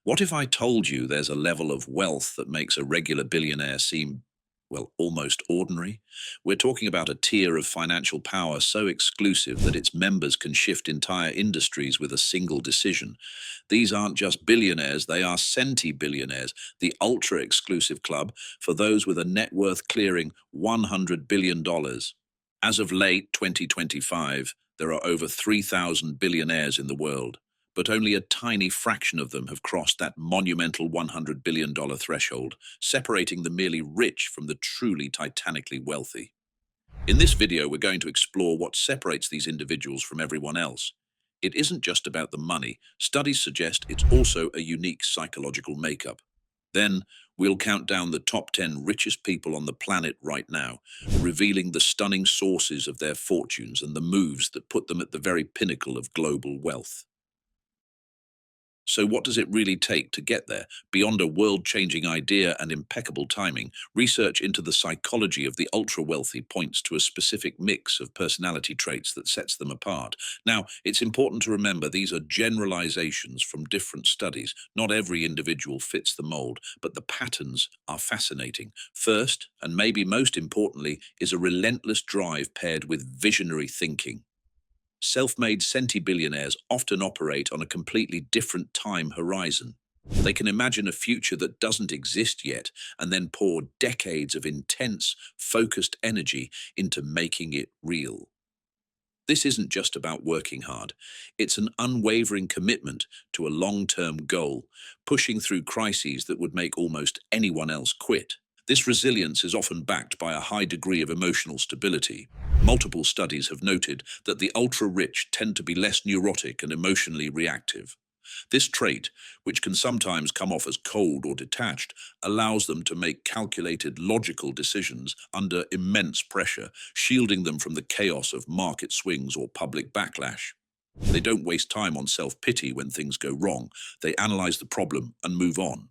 What if I told you there's a level of wealth that makes a regular billionaire seem, well, almost ordinary? We're talking about a tier of financial power so exclusive that its members can shift entire industries with a single decision. These aren't just billionaires, they are centi-billionaires, the ultra-exclusive club for those with a net worth clearing $100 billion. As of late 2025, there are over 3,000 billionaires in the world, but only a tiny fraction of them have crossed that monumental $100 billion threshold, separating the merely rich from the truly titanically wealthy. In this video, we're going to explore what separates these individuals from everyone else. It isn't just about the money. Studies suggest it's also a unique psychological makeup. Then, we'll count down the top 10 richest people on the planet right now, revealing the stunning sources of their fortunes and the moves that put them at the very pinnacle of global wealth. So what does it really take to get there? Beyond a world-changing idea and impeccable timing, research into the psychology of the ultra-wealthy points to a specific mix of personality traits that sets them apart. Now, it's important to remember these are generalizations from different studies. Not every individual fits the mold, but the patterns are fascinating. First, and maybe most importantly, is a relentless drive paired with visionary thinking. Self-made centi-billionaires often operate on a completely different time horizon. They can imagine a future that doesn't exist yet and then pour decades of intense, focused energy into making it real. This isn't just about working hard. It's an unwavering commitment to a long-term goal, pushing through crises that would make almost anyone else quit. This resilience is often backed by a high degree of emotional stability. Multiple studies have noted that the ultra-rich tend to be less neurotic and emotionally reactive. This trait, which can sometimes come off as cold or detached, allows them to make calculated, logical decisions under immense pressure, shielding them from the chaos of market swings or public backlash. They don't waste time on self-pity when things go wrong. They analyze the problem and move on.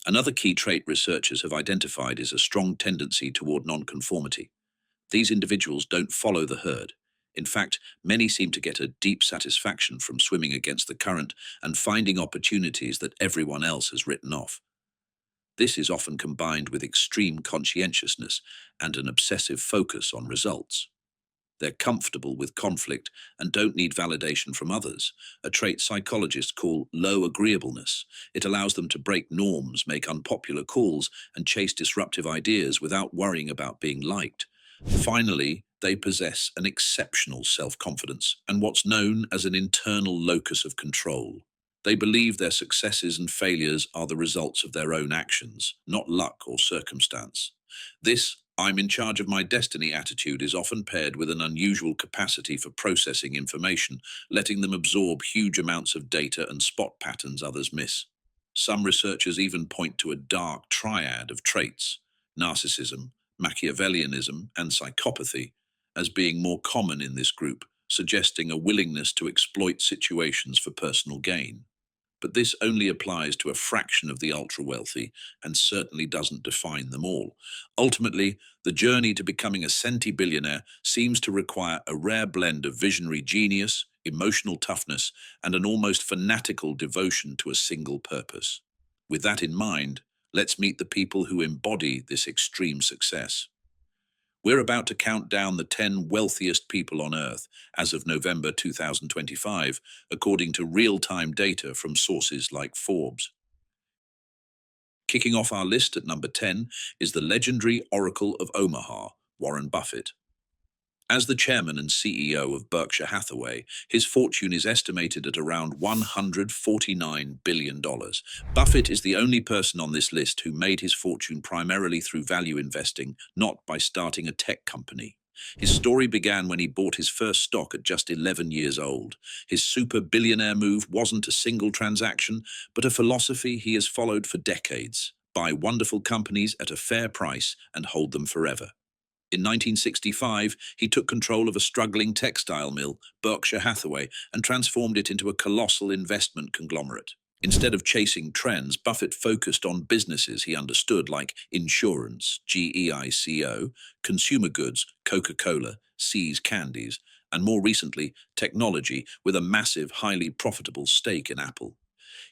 Another key trait researchers have identified is a strong tendency toward nonconformity. These individuals don't follow the herd. In fact, many seem to get a deep satisfaction from swimming against the current and finding opportunities that everyone else has written off. This is often combined with extreme conscientiousness and an obsessive focus on results. They're comfortable with conflict and don't need validation from others, a trait psychologists call low agreeableness. It allows them to break norms, make unpopular calls, and chase disruptive ideas without worrying about being liked. Finally, they possess an exceptional self-confidence and what's known as an internal locus of control. They believe their successes and failures are the results of their own actions, not luck or circumstance. This "I'm in charge of my destiny" attitude is often paired with an unusual capacity for processing information, letting them absorb huge amounts of data and spot patterns others miss. Some researchers even point to a dark triad of traits, narcissism, Machiavellianism, and psychopathy, as being more common in this group, suggesting a willingness to exploit situations for personal gain. But this only applies to a fraction of the ultra-wealthy and certainly doesn't define them all. Ultimately, the journey to becoming a centi-billionaire seems to require a rare blend of visionary genius, emotional toughness, and an almost fanatical devotion to a single purpose. With that in mind, let's meet the people who embody this extreme success. We're about to count down the 10 wealthiest people on Earth as of November 2025, according to real-time data from sources like Forbes. Kicking off our list at number 10 is the legendary Oracle of Omaha, Warren Buffett. As the chairman and CEO of Berkshire Hathaway, his fortune is estimated at around $149 billion. Buffett is the only person on this list who made his fortune primarily through value investing, not by starting a tech company. His story began when he bought his first stock at just 11 years old. His super billionaire move wasn't a single transaction, but a philosophy he has followed for decades: buy wonderful companies at a fair price and hold them forever. In 1965, he took control of a struggling textile mill, Berkshire Hathaway, and transformed it into a colossal investment conglomerate. Instead of chasing trends, Buffett focused on businesses he understood, like insurance, GEICO, consumer goods, Coca-Cola, See's Candies, and more recently, technology, with a massive, highly profitable stake in Apple.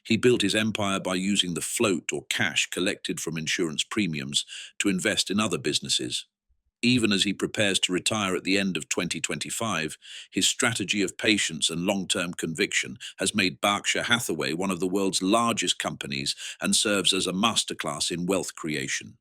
He built his empire by using the float or cash collected from insurance premiums to invest in other businesses. Even as he prepares to retire at the end of 2025, his strategy of patience and long-term conviction has made Berkshire Hathaway one of the world's largest companies and serves as a masterclass in wealth creation.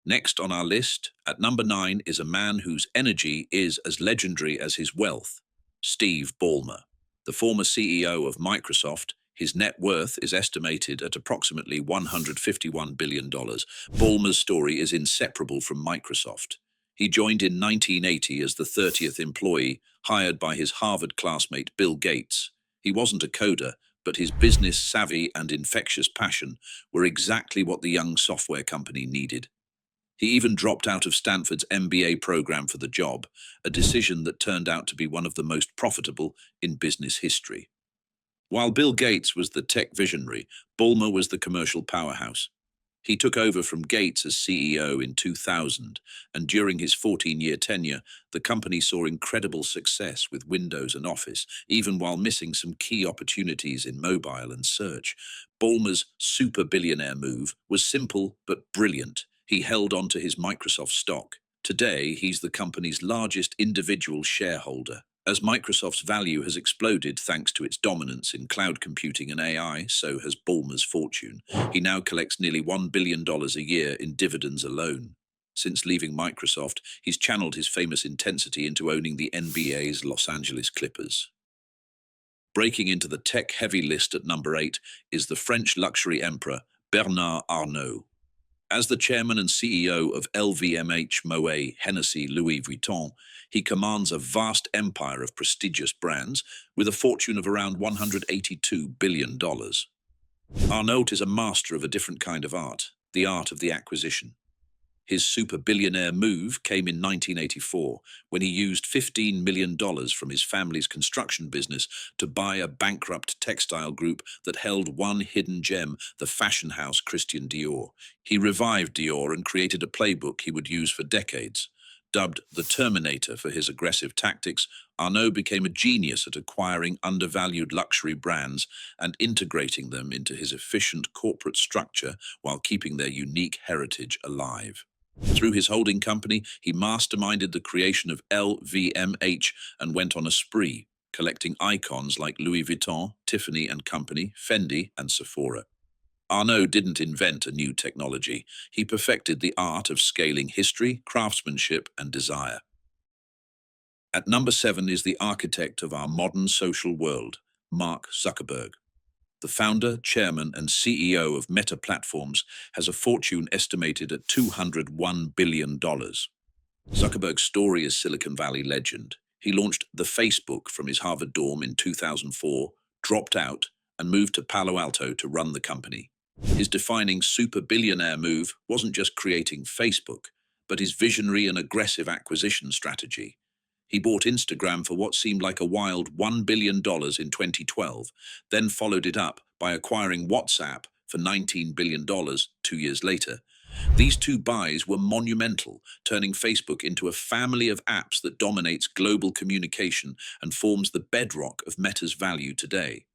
Next on our list, at number 9, is a man whose energy is as legendary as his wealth, Steve Ballmer. The former CEO of Microsoft, his net worth is estimated at approximately $151 billion. Ballmer's story is inseparable from Microsoft. He joined in 1980 as the 30th employee, hired by his Harvard classmate Bill Gates. He wasn't a coder, but his business savvy and infectious passion were exactly what the young software company needed. He even dropped out of Stanford's MBA program for the job, a decision that turned out to be one of the most profitable in business history. While Bill Gates was the tech visionary, Ballmer was the commercial powerhouse. He took over from Gates as CEO in 2000, and during his 14-year tenure, the company saw incredible success with Windows and Office, even while missing some key opportunities in mobile and search. Ballmer's super billionaire move was simple but brilliant. He held on to his Microsoft stock. Today, he's the company's largest individual shareholder. As Microsoft's value has exploded thanks to its dominance in cloud computing and AI, so has Ballmer's fortune. He now collects nearly $1 billion a year in dividends alone. Since leaving Microsoft, he's channeled his famous intensity into owning the NBA's Los Angeles Clippers. Breaking into the tech-heavy list at number 8 is the French luxury emperor Bernard Arnault. As the chairman and CEO of LVMH, Moet, Hennessy, Louis Vuitton, he commands a vast empire of prestigious brands with a fortune of around $182 billion. Arnault is a master of a different kind of art, the art of the acquisition. His super billionaire move came in 1984 when he used $15 million from his family's construction business to buy a bankrupt textile group that held one hidden gem, the fashion house Christian Dior. He revived Dior and created a playbook he would use for decades. Dubbed the Terminator for his aggressive tactics, Arnault became a genius at acquiring undervalued luxury brands and integrating them into his efficient corporate structure while keeping their unique heritage alive. Through his holding company, he masterminded the creation of LVMH and went on a spree, collecting icons like Louis Vuitton, Tiffany & Company, Fendi, and Sephora. Arnault didn't invent a new technology. He perfected the art of scaling history, craftsmanship, and desire. At number 7 is the architect of our modern social world, Mark Zuckerberg. The founder, chairman, and CEO of Meta Platforms has a fortune estimated at $201 billion. Zuckerberg's story is Silicon Valley legend. He launched the Facebook from his Harvard dorm in 2004, dropped out, and moved to Palo Alto to run the company. His defining super billionaire move wasn't just creating Facebook, but his visionary and aggressive acquisition strategy. He bought Instagram for what seemed like a wild $1 billion in 2012, then followed it up by acquiring WhatsApp for $19 billion 2 years later. These two buys were monumental, turning Facebook into a family of apps that dominates global communication and forms the bedrock of Meta's value today.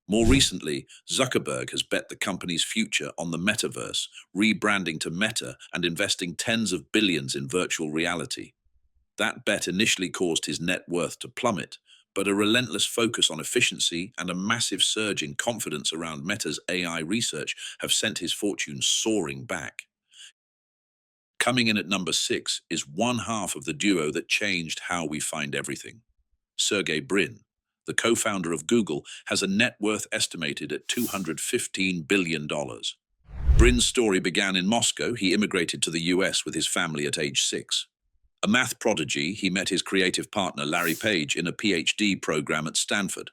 More recently, Zuckerberg has bet the company's future on the metaverse, rebranding to Meta and investing tens of billions in virtual reality. That bet initially caused his net worth to plummet, but a relentless focus on efficiency and a massive surge in confidence around Meta's AI research have sent his fortune soaring back. Coming in at number 6 is one half of the duo that changed how we find everything. Sergey Brin, the co-founder of Google, has a net worth estimated at $215 billion. Brin's story began in Moscow. He immigrated to the US with his family at age 6. A math prodigy, he met his creative partner Larry Page in a PhD program at Stanford.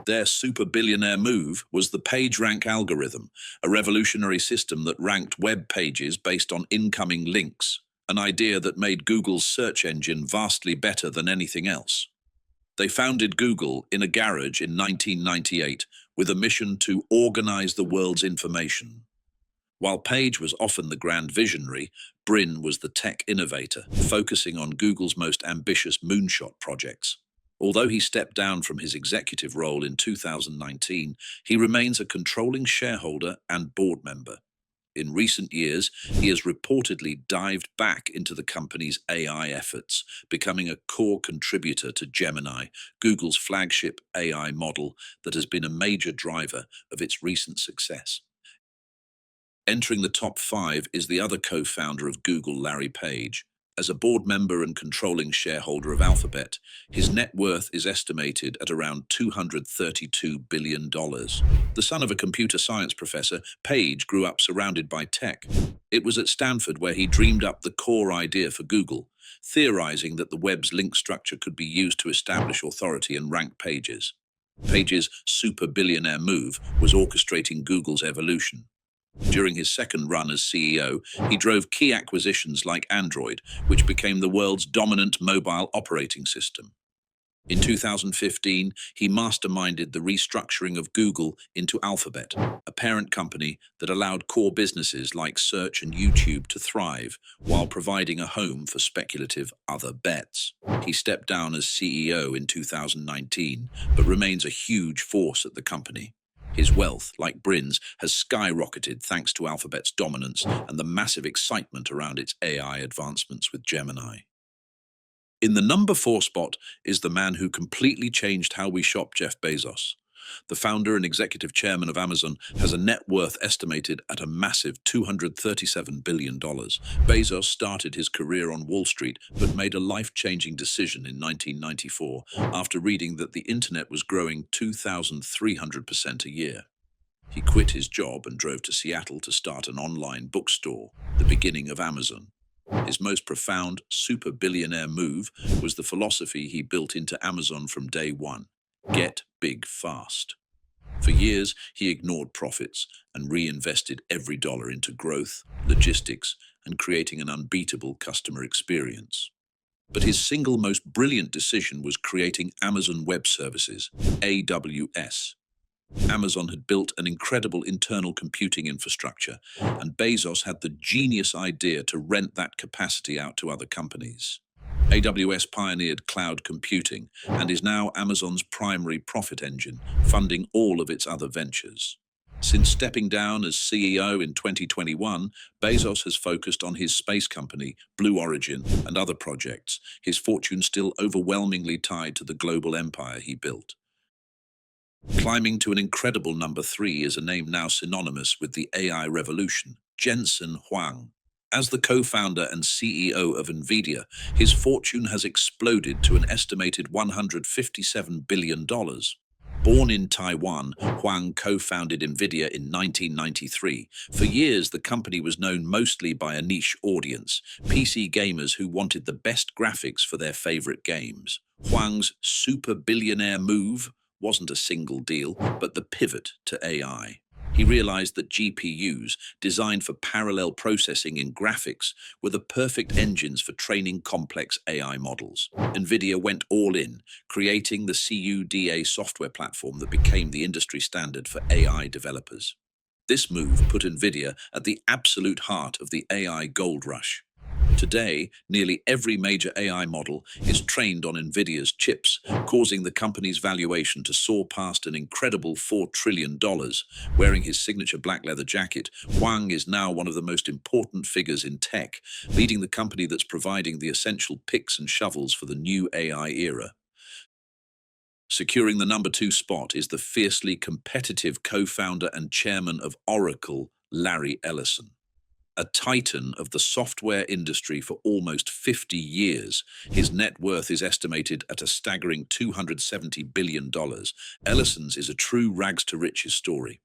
Their super billionaire move was the PageRank algorithm, a revolutionary system that ranked web pages based on incoming links, an idea that made Google's search engine vastly better than anything else. They founded Google in a garage in 1998 with a mission to organize the world's information. While Page was often the grand visionary, Brin was the tech innovator, focusing on Google's most ambitious moonshot projects. Although he stepped down from his executive role in 2019, he remains a controlling shareholder and board member. In recent years, he has reportedly dived back into the company's AI efforts, becoming a core contributor to Gemini, Google's flagship AI model that has been a major driver of its recent success. Entering the top five is the other co-founder of Google, Larry Page. As a board member and controlling shareholder of Alphabet, his net worth is estimated at around $232 billion. The son of a computer science professor, Page grew up surrounded by tech. It was at Stanford where he dreamed up the core idea for Google, theorizing that the web's link structure could be used to establish authority and rank pages. Page's Super Billionaire move was orchestrating Google's evolution. During his second run as CEO, he drove key acquisitions like Android, which became the world's dominant mobile operating system. In 2015, he masterminded the restructuring of Google into Alphabet, a parent company that allowed core businesses like search and YouTube to thrive while providing a home for speculative other bets. He stepped down as CEO in 2019, but remains a huge force at the company. His wealth, like Brin's, has skyrocketed thanks to Alphabet's dominance and the massive excitement around its AI advancements with Gemini. In the number four spot is the man who completely changed how we shop, Jeff Bezos. The founder and executive chairman of Amazon has a net worth estimated at a massive $237 billion. Bezos started his career on Wall Street, but made a life-changing decision in 1994 after reading that the internet was growing 2,300% a year. He quit his job and drove to Seattle to start an online bookstore, the beginning of Amazon. His most profound super billionaire move was the philosophy he built into Amazon from day one: get big fast. For years, he ignored profits and reinvested every dollar into growth, logistics, and creating an unbeatable customer experience. But his single most brilliant decision was creating Amazon Web Services, AWS. Amazon had built an incredible internal computing infrastructure, and Bezos had the genius idea to rent that capacity out to other companies. AWS pioneered cloud computing and is now Amazon's primary profit engine, funding all of its other ventures. Since stepping down as CEO in 2021, Bezos has focused on his space company, Blue Origin, and other projects, his fortune still overwhelmingly tied to the global empire he built. Climbing to an incredible number three is a name now synonymous with the AI revolution: Jensen Huang. As the co-founder and CEO of NVIDIA, his fortune has exploded to an estimated $157 billion. Born in Taiwan, Huang co-founded NVIDIA in 1993. For years, the company was known mostly by a niche audience, PC gamers who wanted the best graphics for their favorite games. Huang's super billionaire move wasn't a single deal, but the pivot to AI. He realized that GPUs, designed for parallel processing in graphics, were the perfect engines for training complex AI models. NVIDIA went all in, creating the CUDA software platform that became the industry standard for AI developers. This move put NVIDIA at the absolute heart of the AI gold rush. Today, nearly every major AI model is trained on NVIDIA's chips, causing the company's valuation to soar past an incredible $4 trillion. Wearing his signature black leather jacket, Huang is now one of the most important figures in tech, leading the company that's providing the essential picks and shovels for the new AI era. Securing the number two spot is the fiercely competitive co-founder and chairman of Oracle, Larry Ellison. A titan of the software industry for almost 50 years, his net worth is estimated at a staggering $270 billion. Ellison's is a true rags-to-riches story.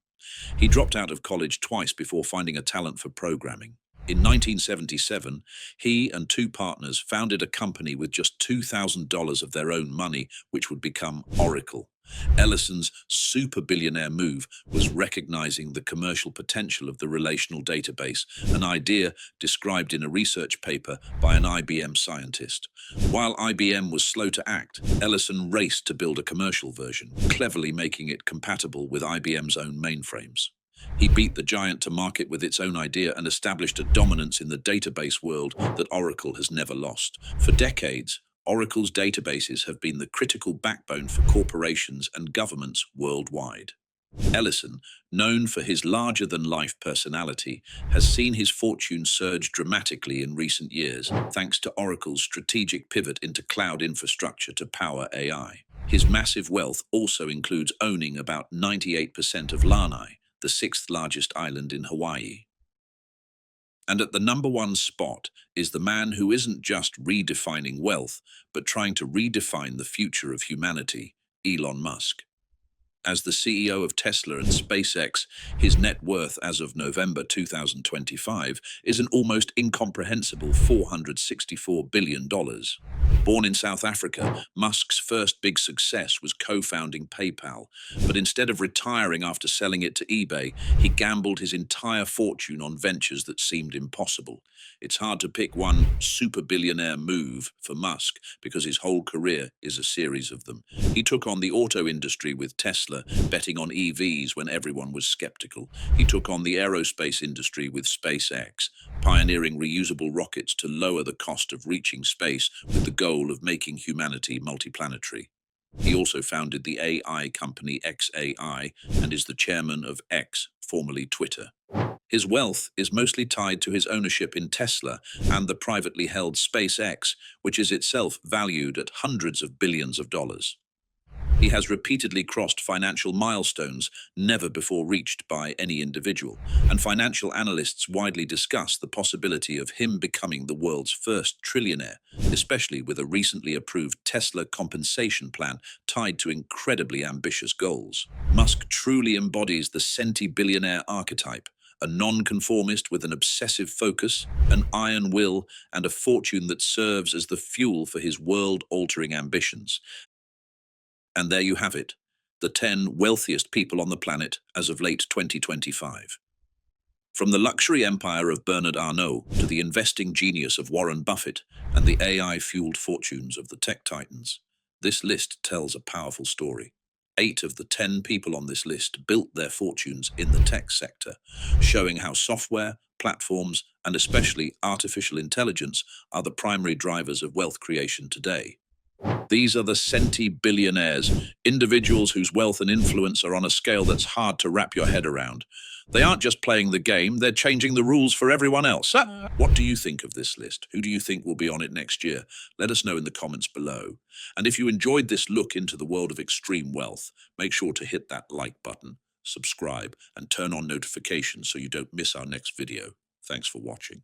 He dropped out of college twice before finding a talent for programming. In 1977, he and two partners founded a company with just $2,000 of their own money, which would become Oracle. Ellison's super billionaire move was recognizing the commercial potential of the relational database, an idea described in a research paper by an IBM scientist. While IBM was slow to act, Ellison raced to build a commercial version, cleverly making it compatible with IBM's own mainframes. He beat the giant to market with its own idea and established a dominance in the database world that Oracle has never lost. For decades, Oracle's databases have been the critical backbone for corporations and governments worldwide. Ellison, known for his larger-than-life personality, has seen his fortune surge dramatically in recent years thanks to Oracle's strategic pivot into cloud infrastructure to power AI. His massive wealth also includes owning about 98% of Lanai, the sixth largest island in Hawaii. And at the number one spot is the man who isn't just redefining wealth, but trying to redefine the future of humanity, Elon Musk. As the CEO of Tesla and SpaceX, his net worth as of November 2025 is an almost incomprehensible $464 billion. Born in South Africa, Musk's first big success was co-founding PayPal, but instead of retiring after selling it to eBay, he gambled his entire fortune on ventures that seemed impossible. It's hard to pick one super billionaire move for Musk because his whole career is a series of them. He took on the auto industry with Tesla, betting on EVs when everyone was skeptical. He took on the aerospace industry with SpaceX, pioneering reusable rockets to lower the cost of reaching space with the goal of making humanity multiplanetary. He also founded the AI company XAI and is the chairman of X, formerly Twitter. His wealth is mostly tied to his ownership in Tesla and the privately held SpaceX, which is itself valued at hundreds of billions of dollars. He has repeatedly crossed financial milestones never before reached by any individual, and financial analysts widely discuss the possibility of him becoming the world's first trillionaire, especially with a recently approved Tesla compensation plan tied to incredibly ambitious goals. Musk truly embodies the centi-billionaire archetype, a non-conformist with an obsessive focus, an iron will, and a fortune that serves as the fuel for his world-altering ambitions. And there you have it, the 10 wealthiest people on the planet as of late 2025. From the luxury empire of Bernard Arnault to the investing genius of Warren Buffett and the AI-fueled fortunes of the tech titans, this list tells a powerful story. 8 of the 10 people on this list built their fortunes in the tech sector, showing how software, platforms, and especially artificial intelligence are the primary drivers of wealth creation today. These are the centi-billionaires, individuals whose wealth and influence are on a scale that's hard to wrap your head around. They aren't just playing the game, they're changing the rules for everyone else. What do you think of this list? Who do you think will be on it next year? Let us know in the comments below. And if you enjoyed this look into the world of extreme wealth, make sure to hit that like button, subscribe, and turn on notifications so you don't miss our next video. Thanks for watching.